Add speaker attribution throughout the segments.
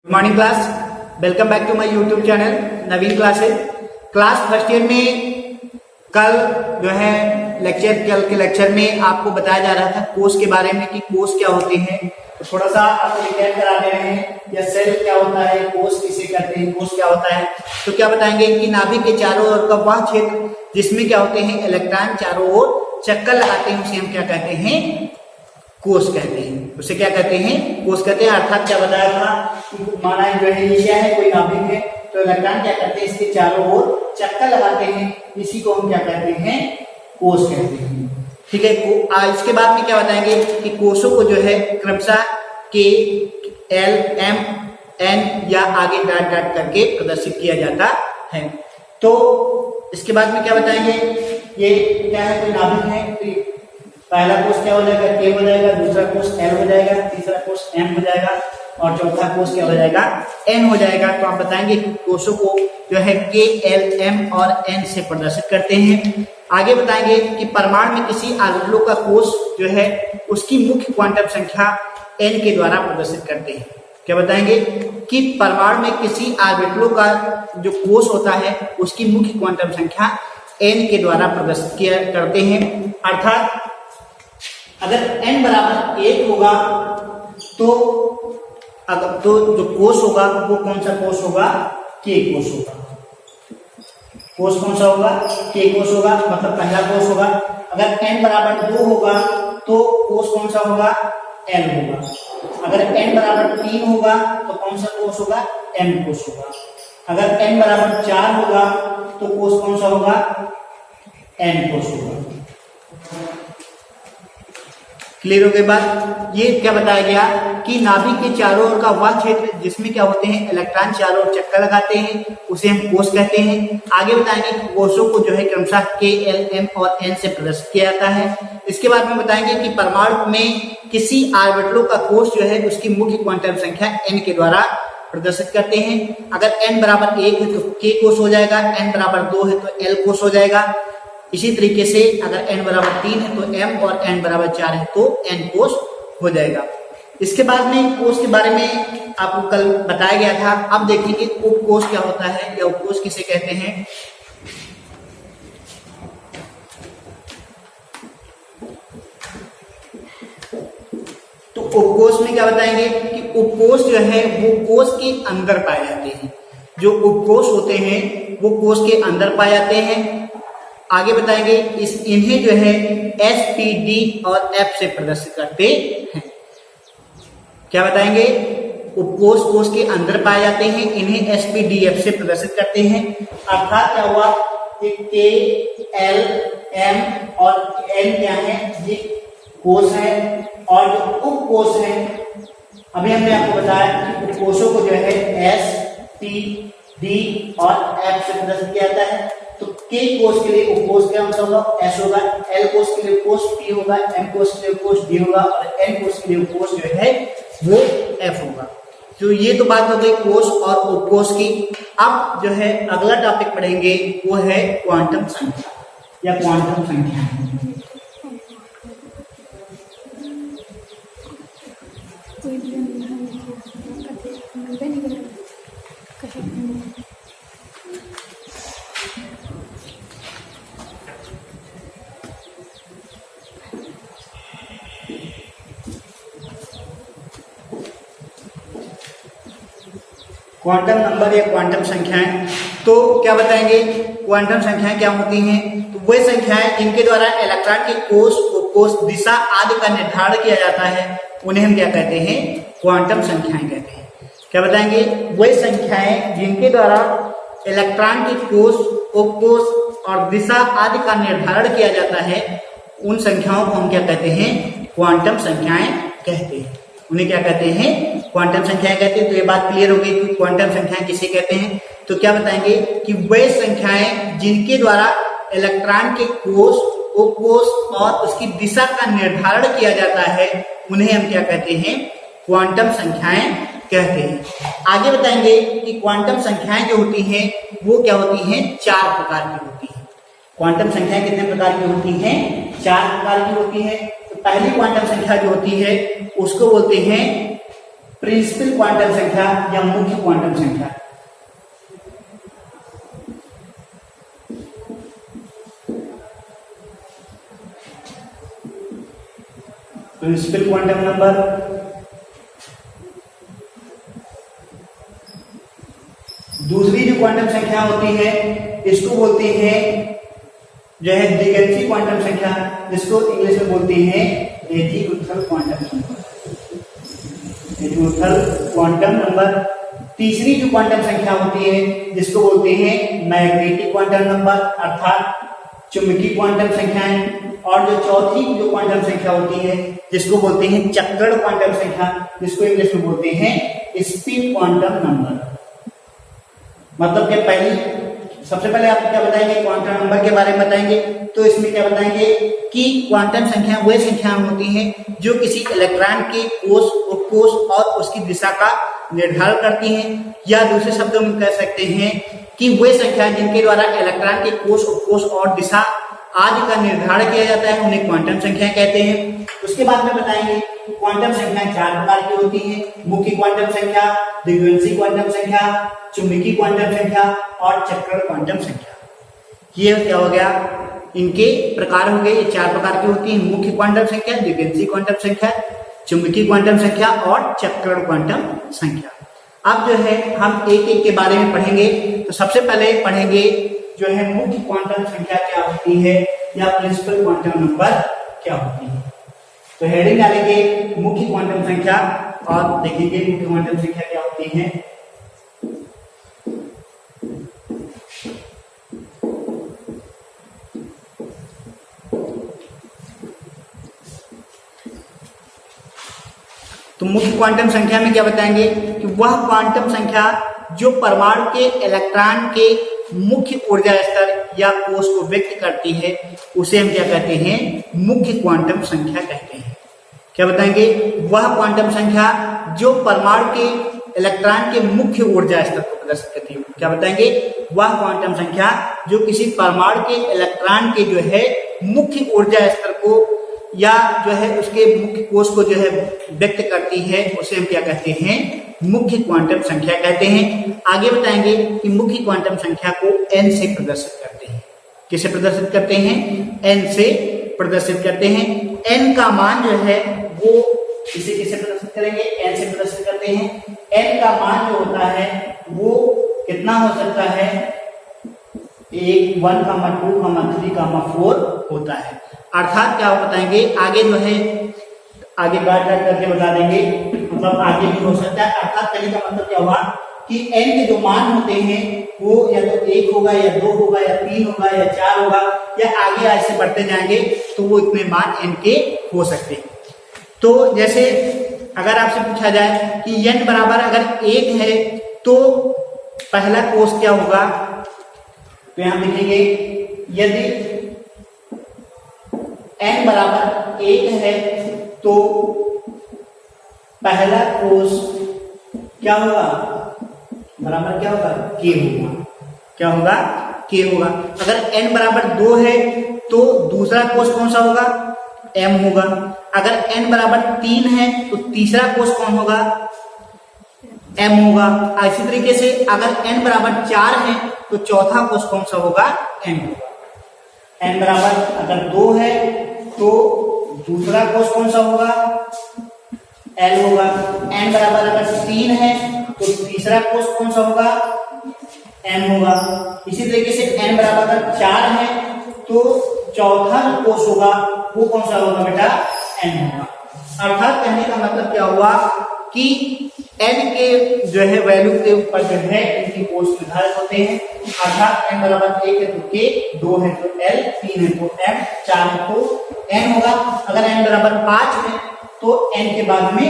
Speaker 1: Good morning class, welcome back to my YouTube channel Naveen Classes. Class first year में कल जो है कल के लेक्चर में आपको बताया जा रहा था कोर्स के बारे में कि कोर्स क्या होते हैं। तो थोड़ा सा आपको रिकैप करा दे रहे हैं या सेल क्या होता है, कोर्स किसे कहते हैं, कोर्स क्या होता है। तो क्या बताएंगे कि नाभिक के चारों ओर का वह क्षेत्र जिसमें क्या होते हैं इलेक्ट्रॉन चारों ओर चक्कर लगाते हैं उसे हम क्या कहते हैं, कोष कहते हैं। उसे क्या कहते हैं, कोष कहते हैं। अर्थात क्या बताया था, माना जो है ये क्या है, कोई नाभिक है तो इलेक्ट्रॉन क्या करते हैं इसके चारों ओर चक्कर लगाते हैं, इसी को हम क्या कहते हैं, कोष कहते हैं। ठीक है। इसके बाद में क्या बताएंगे कि कोषों को जो है क्रमशः के, एल, एम, एन या आगे डॉट डॉट करके प्रदर्शित किया जाता है। तो इसके बाद में क्या बताएंगे, ये क्या है, कोई नाभिक है तो पहला कोष क्या हो जाएगा, के हो जाएगा, दूसरा कोष एल हो जाएगा, तीसरा कोष एम हो जाएगा और चौथा कोष क्या हो जाएगा, एन हो जाएगा। तो आप बताएंगे कि कोषों को जो है के, एल, एम और एन से प्रदर्शित करते हैं। आगे बताएंगे कि परमाणु में किसी ऑर्बिटलों का कोष जो है उसकी मुख्य क्वांटम संख्या एन के द्वारा प्रदर्शित करते हैं। क्या बताएंगे कि परमाणु में किसी ऑर्बिटलों का जो कोष होता है उसकी मुख्य क्वांटम संख्या एन के द्वारा प्रदर्शित किया करते हैं। अर्थात अगर n बराबर 1 होगा तो जो कोष होगा वो कौन सा कोष होगा, k कोष होगा। कोष कौन सा होगा, k कोष होगा, मतलब पहला कोष होगा। अगर n बराबर 2 होगा तो कोष कौन सा होगा, n होगा। अगर n बराबर 3 होगा तो कौन सा कोष होगा, m कोष होगा। अगर n बराबर 4 होगा तो कोष कौन सा होगा, n कोष होगा। क्लियर हो गई बात। ये क्या बताया गया कि नाभिक के चारों ओर का वह क्षेत्र जिसमें क्या होते हैं इलेक्ट्रॉन चारों ओर चक्कर लगाते हैं उसे हम कोष कहते हैं। आगे बताएंगे कि कोषों को जो है क्रमशः के, एल, एम और एन से प्रदर्शित किया जाता है। इसके बाद में बताएंगे कि परमाणु में किसी ऑर्बिटलों का कोष जो है उसकी मुख्य क्वांटम संख्या एन के द्वारा प्रदर्शित करते हैं। अगर n बराबर 1 है तो k कोष हो जाएगा, n बराबर 2 है तो l कोष हो जाएगा। इसी तरीके से अगर n बराबर 3 है तो m और n बराबर 4 है तो n कोष हो जाएगा। इसके बाद में कोष के बारे में आपको कल बताया गया था। अब देखेंगे उपकोष क्या होता है या उपकोष किसे कहते हैं। तो उपकोष में क्या बताएंगे कि उपकोष जो है वो कोष के अंदर पाए जाते हैं। जो उपकोष होते हैं वो कोष के अंदर पाए जाते हैं। आगे बताएंगे इन्हें जो है एस, पी, डी और एफ से प्रदर्शित करते हैं। क्या बताएंगे, उपकोष कोष के अंदर पाए जाते हैं, इन्हें एस, पी, डी, एफ से प्रदर्शित करते हैं। अर्थात क्या हुआ कि के, एल, एम और एन क्या है, ये कोष है और जो उपकोष है अभी हमने आपको बताया कि उपकोषों को जो है एस, पी, डी और एफ से प्रदर्शित किया जाता है। तो के कोष के लिए उपकोष क्या होगा, एस होगा। एल कोष के लिए कोष पी होगा, एम कोष के लिए कोष डी होगा और एन कोष के लिए उपकोष जो है वो एफ होगा। तो ये तो बात हो गई कोष और उपकोष की। अब जो है अगला टॉपिक पढ़ेंगे वो है क्वांटम संख्या या क्वांटम संख्या। क्वांटम नंबर या क्वांटम संख्याएं, तो क्या बताएंगे क्वांटम संख्याएं क्या होती हैं। तो वह संख्याएं जिनके द्वारा इलेक्ट्रॉन के कोष, उपकोष, दिशा आदि का निर्धारण किया जाता है उन्हें हम क्या कहते हैं, क्वांटम संख्याएं कहते हैं। क्या बताएंगे, वह संख्याएं जिनके द्वारा इलेक्ट्रॉन के कोष, उपकोष और दिशा आदि का निर्धारण किया जाता है उन संख्याओं को हम क्या कहते हैं, क्वांटम संख्याएं कहते हैं। उन्हें क्या कहते हैं, क्वांटम संख्याएं कहते हैं। तो ये बात क्लियर हो गई कि क्वांटम संख्याएं किसे कहते हैं। तो क्या बताएंगे कि वे संख्याएं जिनके द्वारा इलेक्ट्रॉन के कोष, उपकोष और उसकी दिशा का निर्धारण किया जाता है उन्हें हम क्या कहते हैं, क्वांटम संख्याएं कहते हैं। आगे बताएंगे कि क्वांटम संख्याएं जो होती हैं वो क्या होती हैं, 4 प्रकार की होती हैं। क्वांटम संख्याएं कितने प्रकार की होती हैं, 4 प्रकार की होती हैं। तो पहली क्वांटम संख्या जो होती है उसको बोलते हैं प्रिंसिपल क्वांटम संख्या या मुख्य क्वांटम संख्या। प्रिंसिपल क्वांटम नंबर, दूसरी जो क्वांटम संख्या होती है इसको बोलते हैं जो है द्विगंशी क्वांटम संख्या, जिसको इंग्लिश में बोलते हैं azimuthal quantum number. Azimuthal quantum number. तीसरी जो क्वांटम संख्या होती है जिसको बोलते हैं मैग्नेटिक क्वांटम नंबर अर्थात चुंबकीय क्वांटम संख्याएं। और जो चौथी जो क्वांटम संख्या होती है जिसको बोलते हैं चक्रण क्वांटम संख्या, जिसको इंग्लिश में बोलते हैं स्पिन क्वांटम नंबर। मतलब कि सबसे पहले आप क्या बताएंगे, क्वांटम नंबर के बारे में बताएंगे। तो इसमें क्या बताएंगे कि क्वांटम संख्या वह संख्या होती हैं जो किसी इलेक्ट्रॉन के कोष, उपकोष और उसकी दिशा का निर्धारण करती हैं, या दूसरे शब्दों में कह सकते हैं कि वह संख्या जिनके द्वारा इलेक्ट्रॉन के कोष, उपकोष और दिशा आदि का निर्धारण किया जाता है उन्हें क्वांटम संख्या कहते हैं। उसके बाद में बताएंगे क्वांटम संख्या 4 प्रकार की होती है, मुख्य क्वांटम संख्या, द्विगंशी क्वांटम संख्या, चुंबकीय क्वांटम संख्या और चक्रण क्वांटम संख्या। ये क्या हो गया, इनके प्रकार हो गए, ये 4 प्रकार की होती है, मुख्य क्वांटम संख्या, द्विगंशी क्वांटम संख्या, चुंबकीय क्वांटम संख्या और चक्रण क्वांटम संख्या। अब जो है हम एक एक के बारे में पढ़ेंगे। तो सबसे पहले पढ़ेंगे जो है मुख्य क्वांटम संख्या क्या होती है या प्रिंसिपल क्वांटम नंबर क्या होती है। तो हेडिंग डालेंगे मुख्य क्वांटम संख्या और देखेंगे मुख्य क्वांटम संख्या क्या होती है। तो मुख्य क्वांटम संख्या में क्या बताएंगे कि वह क्वांटम संख्या जो परमाणु के इलेक्ट्रॉन के मुख्य ऊर्जा स्तर या कोष को व्यक्त करती है उसे हम क्या कहते हैं, मुख्य क्वांटम संख्या कहते हैं। क्या बताएंगे, वह क्वांटम संख्या जो परमाणु के इलेक्ट्रॉन के मुख्य ऊर्जा स्तर को प्रदर्शित करती है। क्या बताएंगे, वह क्वांटम संख्या जो किसी परमाणु के इलेक्ट्रॉन के जो है मुख्य ऊर्जा स्तर को या जो है उसके मुख्य कोष को जो है व्यक्त करती है उसे हम क्या कहते हैं, मुख्य क्वांटम संख्या कहते हैं। आगे बताएंगे कि मुख्य क्वांटम संख्या को n से प्रदर्शित करते हैं। किसे प्रदर्शित करते हैं, n से प्रदर्शित करते हैं। n का मान जो है वो इसे किसे प्रदर्शित करेंगे, n से प्रदर्शित करते हैं। n का मान जो होता है वो कितना हो सकता है, 1, 1, 2, 3, 4 होता है। अर्थात क्या बताएंगे, आगे जो है आगे बात करके बता देंगे, मतलब आगे भी हो सकता है। अर्थात कहने का मतलब क्या हुआ कि n के जो मान होते हैं वो या तो 1 होगा या 2 होगा या 3 होगा या 4 होगा या आगे ऐसे बढ़ते जाएंगे तो वो इतने मान n के हो सकते हैं। तो जैसे अगर आपसे पूछा जाए कि n बराबर अगर 1 है तो पहला कोष क्या होगा, तो यहां देखेंगे यदि n बराबर 1 है तो पहला कोष क्या होगा, बराबर क्या होगा, k होगा। क्या होगा, k होगा। अगर n बराबर 2 है तो दूसरा कोष कौन सा होगा, m होगा। अगर n बराबर 3 है तो तीसरा कोष कौन होगा, m होगा। इसी तरीके से अगर n बराबर 4 है तो चौथा कोष कौन सा होगा, n होगा। n बराबर अगर 2 है तो दूसरा कोष कौन सा होगा, L होगा। n बराबर अगर 3 है तो तीसरा कोष कौन सा होगा, M होगा। इसी तरीके से n बराबर अगर 4 है तो चौथा कोष होगा वो कौन सा होगा बेटा, n होगा। अर्थात कहने का मतलब क्या हुआ कि n के जो है वैल्यू के ऊपर जो है इनके कोष निर्धारित होते हैं। अर्थात n बराबर 1 है तो k, 2 है तो L, 3 है तो M, 4 है तो n होगा। अगर n बराबर 5 है तो n के बाद में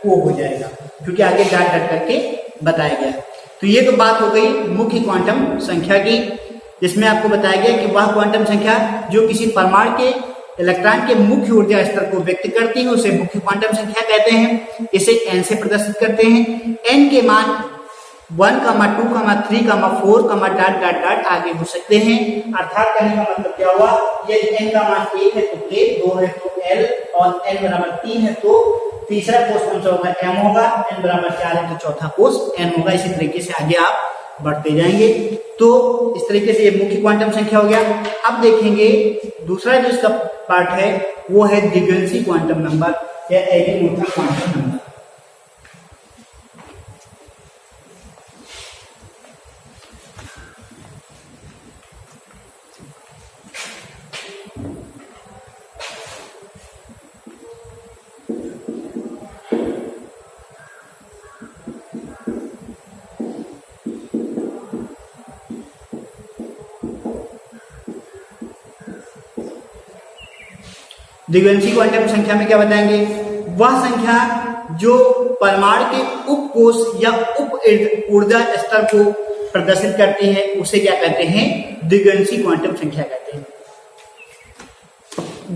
Speaker 1: o हो जाएगा, क्योंकि आगे डाट डाट करके बताया गया। तो ये तो बात हो गई मुख्य क्वांटम संख्या की, जिसमें आपको बताया गया कि वह क्वांटम संख्या जो किसी परमाणु के इलेक्ट्रॉन के मुख्य ऊर्जा स्तर को व्यक्त करती है उसे मुख्य क्वांटम संख्या कहते हैं। इसे n से प्रदर्शित करते हैं। n के मान 1, 2, 3, 4, डाट डाट डाट आगे हो सकते हैं। अर्थात कहने का मतलब क्या हुआ, यदि n का मान 1 है तो k, 2 है तो L और n बराबर 3 है तो तीसरा कोष कौन सा होगा, m होगा, n बराबर 4 है तो चौथा कोष n होगा। इसी तरीके से आगे आप बढ़ते जाएंगे। तो इस तरीके से ये मुख्य क्वांटम संख्या हो गया। अब देखेंगे दूसरा जो इसका पार्ट है वो है द्विगुणित क्वांटम नंबर या एजीमुथल क्वांटम नंबर। द्विगुणित क्वांटम संख्या में क्या बताएंगे, वह संख्या जो परमाणु के उपकोष या उप ऊर्जा स्तर को प्रदर्शित करती है उसे क्या कहते हैं, द्विगुणित क्वांटम संख्या कहते हैं।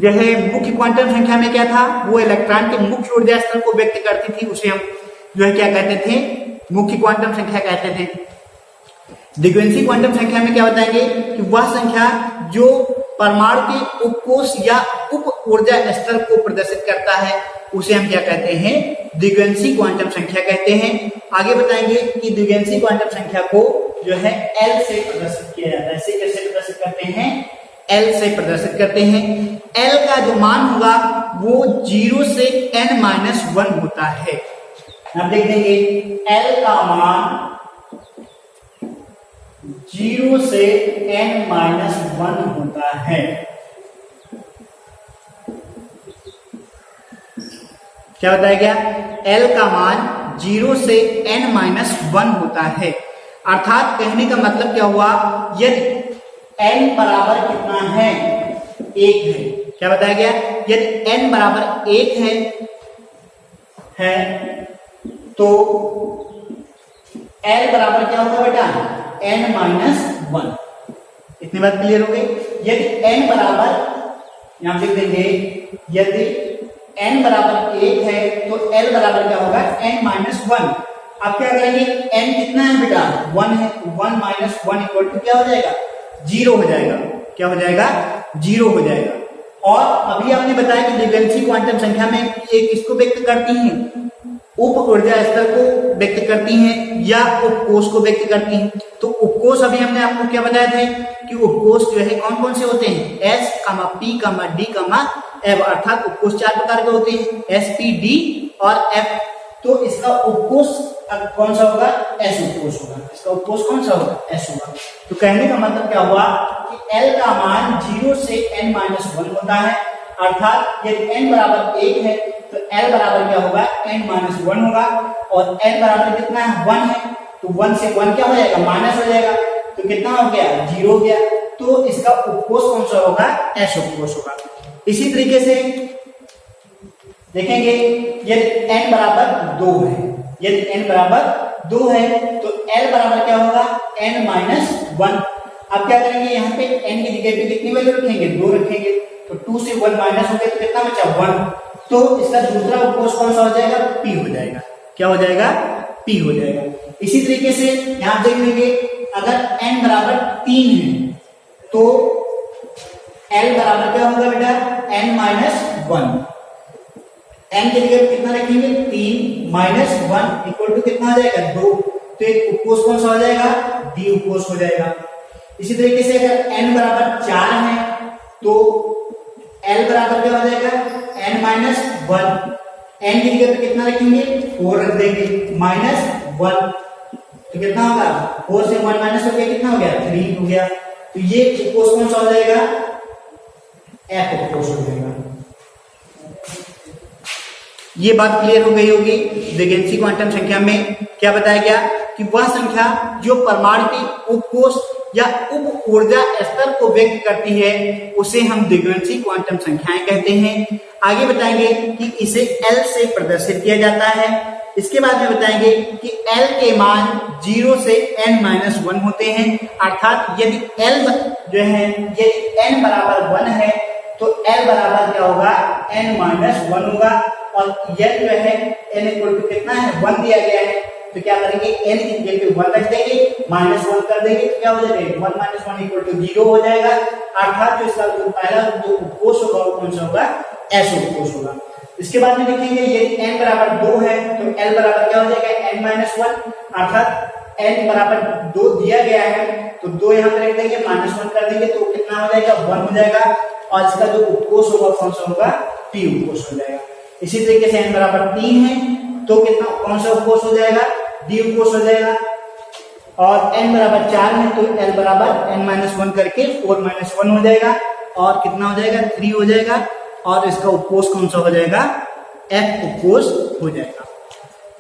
Speaker 1: यह मुख्य क्वांटम संख्या में क्या था, वो इलेक्ट्रॉन के मुख्य ऊर्जा स्तर को व्यक्त करती थी, उसे हम जो है क्या कहते थे, मुख्य क्वांटम संख्या कहते थे। द्विगुणित क्वांटम संख्या में क्या बताएंगे कि वह संख्या जो परमाणु के उपकोष या उप ऊर्जा स्तर को प्रदर्शित करता है उसे हम क्या कहते हैं, द्विगुणित क्वांटम संख्या कहते हैं। आगे बताएंगे कि द्विगुणित क्वांटम संख्या को जो है L से प्रदर्शित किया जाता है। इसे कैसे प्रदर्शित करते हैं, L से प्रदर्शित करते हैं। L का जो मान होगा वो 0 से n-1 होता है। आप देख देंगे L का मान 0 से n-1 होता है। क्या बताया गया, L का मान 0 से n-1 होता है। अर्थात कहने का मतलब क्या हुआ, यदि n बराबर कितना है, 1 है। क्या बताया गया, यदि n बराबर 1 है तो L बराबर क्या होगा बेटा, n-1। इतनी बात क्लियर हो गई। यदि n बराबर, यहां लिख देंगे, यदि n बराबर 1 है तो L बराबर क्या होगा, n-1। अब क्या करेंगे, n कितना है बेटा, 1 है, 1 - 1 इक्वल टू क्या हो जाएगा, 0 हो जाएगा। क्या हो जाएगा, 0 हो जाएगा। और अभी आपने बताया कि द्विगुणित क्वांटम संख्या में एक किसको व्यक्त करती हैं, उप ऊर्जा स्तर को व्यक्त करती हैं या उपकोष को व्यक्त करती हैं। तो उपकोष अभी हमने आपको क्या बताया था कि उपकोष जो है कौन कौन से होते हैं, S, P, D, F। अर्थात उपकोष 4 प्रकार के होते हैं, S, P, D और F। तो इसका उपकोष कौन सा होगा, S उपकोष होगा। इसका उपकोष कौन सा होगा, S होगा। तो कहने का मतलब क्या हुआ कि L का मान 0 से n-1 होता है। अर्थात यदि n बराबर 1 है तो L बराबर क्या होगा, n-1 होगा। और L बराबर कितना है, 1 है, तो 1 से 1 क्या हो जाएगा, माइनस हो जाएगा। तो कितना हो गया, 0 हो गया। तो इसका उपकोष कौन सा होगा, S उपकोष होगा। इसी तरीके से देखेंगे, यदि n बराबर 2 है, यदि n बराबर 2 है तो L बराबर क्या होगा, n-1। अब क्या करेंगे, यहाँ पे n की जगह पे कितनी वैल्यू रखेंगे, 2 रखेंगे। तो 2 से 1 माइनस हो गया तो कितना बचा, 1। तो इसका दूसरा उपकोष कौन सा हो जाएगा, P हो जाएगा। क्या हो जाएगा, P हो जाएगा। इसी तरीके से यहां देख लेंगे, अगर n बराबर 3 है तो L बराबर क्या होगा बेटा, n-1। n की जगह कितना रखेंगे, 3 - 1 इक्वल टू कितना हो जाएगा, 2। तो एक उपकोष कौन सा हो जाएगा, D उपकोष हो जाएगा। इसी तरीके से अगर n बराबर 4 है तो L बराबर क्या हो जाएगा, n-1। n की जगह पे कितना रखेंगे, 4 रख देंगे, -1। तो कितना होगा, 4 से 1 माइनस हो गया, कितना हो गया, 3 हो गया। तो ये उपकोष कौन सा हो जाएगा, F उपकोष हो जाएगा। ये बात क्लियर हो गई होगी। द्विगुणित क्वांटम संख्या में क्या बताया गया कि वह संख्या जो परमाणु के उपकोष या उप ऊर्जा स्तर को व्यक्त करती है उसे हम द्विगुणित क्वांटम संख्याएं कहते हैं। आगे बताएंगे कि इसे L से प्रदर्शित किया जाता है। इसके बाद में बताएंगे कि L के मान 0 से n-1 होते हैं। अर्थात यदि L जो है, यदि n बराबर 1 है तो L बराबर क्या होगा, n-1 होगा। और L जो है n इक्वल टू कितना है, 1 दिया गया है। तो क्या करेंगे, n की जगह पे 1 रख देंगे, -1 कर देंगे, तो क्या हो जाएगा, 1 - 1 इक्वल टू 0 हो जाएगा। अर्थात जो इसका जो पहला जो उपकोष होगा वो कौन सा होगा, S उपकोष होगा। इसके बाद में देखेंगे यदि n बराबर 2 है तो l बराबर क्या हो जाएगा n माइनस 1, अर्थात n बराबर 2 दिया गया है तो 2 यहाँ पे रख देंगे, माइनस 1 कर देंगे तो कितना हो जाएगा 1 हो जाएगा, और इसका जो उपकोष होगा कौन सा होगा, p उपकोष हो जाएगा। इसी तरीके से n बराबर 3 है तो कितना कौन सा उपकोष हो जाएगा, d उपकोष हो जाएगा, और n बराबर 4 है तो l बराबर n माइनस 1 करके 4 माइनस 1 हो जाएगा, और कितना हो जाएगा 3 हो जाएगा, और इसका उपकोष कौन सा हो जाएगा, f उपकोष हो जाएगा।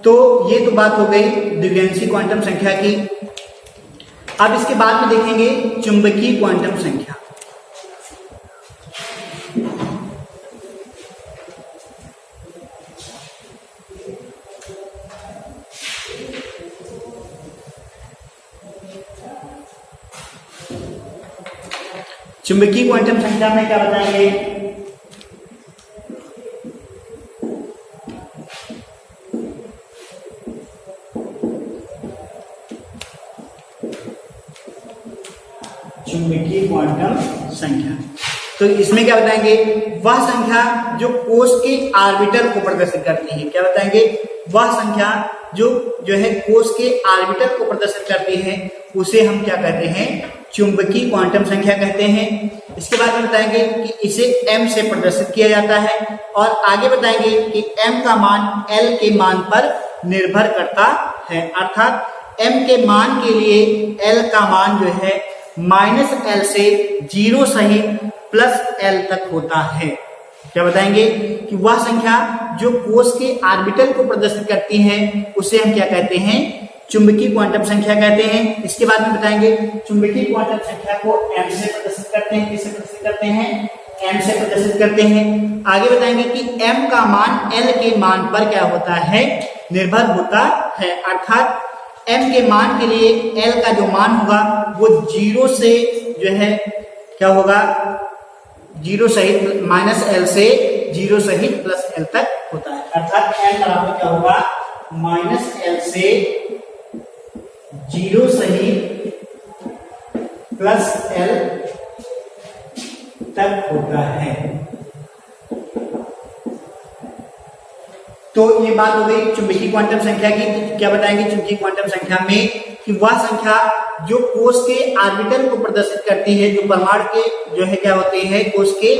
Speaker 1: तो ये तो बात हो गई द्विअंशी क्वांटम संख्या की। अब इसके बाद में देखेंगे चुंबकीय क्वांटम संख्या। चुंबकीय क्वांटम संख्या में क्या बताएंगे, चुंबकीय क्वांटम संख्या। तो इसमें क्या बताएंगे, वह संख्या जो कोष के ऑर्बिटल को प्रदर्शित करती है। क्या बताएंगे, वह संख्या जो है कोष के ऑर्बिटल को प्रदर्शित करती है उसे हम क्या कहते हैं, चुंबकीय क्वांटम संख्या कहते हैं। इसके बाद में बताएंगे कि इसे m से प्रदर्शित किया जाता है, और आगे बताएंगे कि m का मान l के मान पर निर्भर करता है, अर्थात m के मान के लिए l का मान जो है -l से 0 सहित +l तक होता है। क्या बताएंगे कि वह संख्या जो कोष के ऑर्बिटल को प्रदर्शित करती है उसे हम क्या कहते हैं, चुंबकीय क्वांटम संख्या कहते हैं। इसके बाद में बताएंगे चुंबकीय क्वांटम संख्या को m से प्रदर्शित करते हैं, किससे प्रदर्शित करते हैं, m से प्रदर्शित करते हैं। आगे बताएंगे कि m का मान l के मान पर क्या होता है, निर्भर होता है, अर्थात m के मान के लिए l का जो मान होगा वो 0 से जो है क्या होगा, 0 सहित -l से 0 सहित +l तक होता है, अर्थात n बराबर क्या होगा, -l से 0 सहित +l तक होता है। तो ये बात हो गई चुंबकीय क्वांटम संख्या की। क्या बताएंगे चुंबकीय क्वांटम संख्या में कि वह संख्या जो कोष के ऑर्बिटल को प्रदर्शित करती है, जो परमाणु के जो है क्या होते हैं, कोष के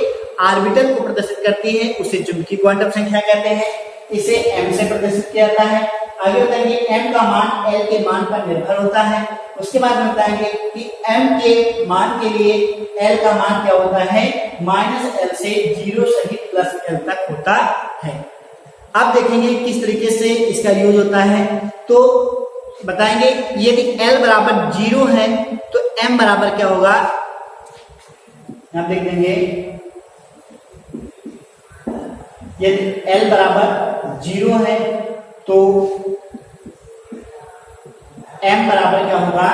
Speaker 1: ऑर्बिटल को प्रदर्शित करती है उसे चुंबकीय क्वांटम संख्या कहते हैं। इसे m से प्रदर्शित किया जाता है। आगे बताएंगे m का मान l के मान पर निर्भर होता है। उसके बाद में बताएंगे कि m के मान के लिए l का मान क्या होता है, -l से 0 सहित +l तक होता है। अब देखेंगे किस तरीके से इसका यूज होता है। तो बताएंगे यदि l बराबर 0 है तो m बराबर क्या होगा, आप देख लेंगे यदि l बराबर 0 है तो m बराबर क्या होगा,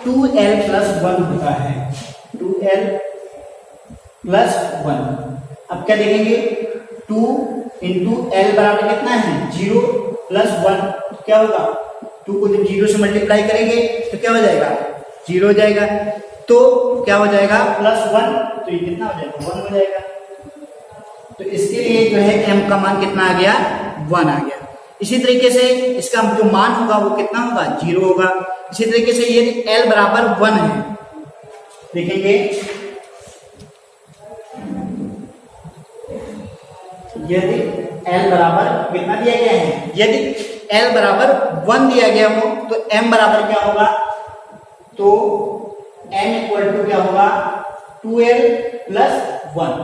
Speaker 1: 2l + 1 होता है, 2l + 1। अब क्या देखेंगे, 2 × l बराबर कितना है, 0 + 1 क्या होगा, 2 को जब 0 से मल्टीप्लाई करेंगे तो क्या हो जाएगा, 0 हो जाएगा, तो क्या हो जाएगा +1, तो ये कितना हो जाएगा, 1 हो जाएगा। तो इसके लिए जो है m का मान कितना आ गया, 1 आ गया। इसी तरीके से इसका जो मान होगा वो कितना होगा, 0 होगा। इसी तरीके से यदि l बराबर 1 है, देखेंगे यदि l बराबर कितना दिया गया है, यदि l बराबर 1 दिया गया हो तो m बराबर क्या होगा, तो m = क्या होगा, 2l + 1।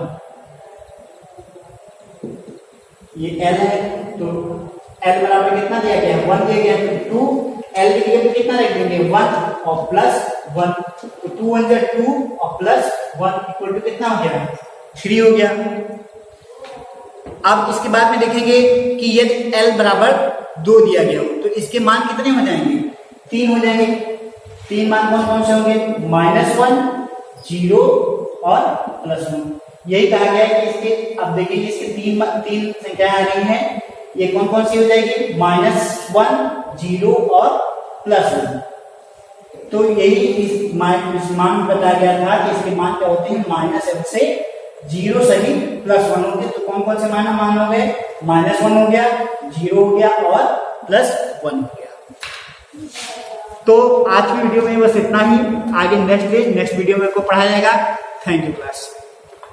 Speaker 1: ये l है तो l बराबर कितना दिया गया है, 1 दिया गया है, तो 2 l की जगह कितना रख देंगे, 1 और +1, तो 2 × 2 और +1 = कितना हो गया, 3 हो गया। अब इसके बाद में देखेंगे कि यदि l बराबर 2 दिया गया हो तो इसके मान कितने हो जाएंगे, 3 हो जाएंगे। 3 मान कौन कौन से होंगे, -1, 0 और +1। यही कहा गया है कि इसके, अब देखिए इसके तीन संख्याएं आ रही हैं, ये कौन कौन सी हो जाएगी, -1, 0 और +1। तो यही इस मान बताया गया था कि इसके मान क्या होते हैं, -l से जीरो सही +1 हो गया। तो कौन कौन से मान हो गए, -1 हो गया, 0 हो गया और +1 हो गया। तो आज की वीडियो में बस इतना ही। आगे नेक्स्ट वीडियो में को पढ़ाया जाएगा। Thank you class.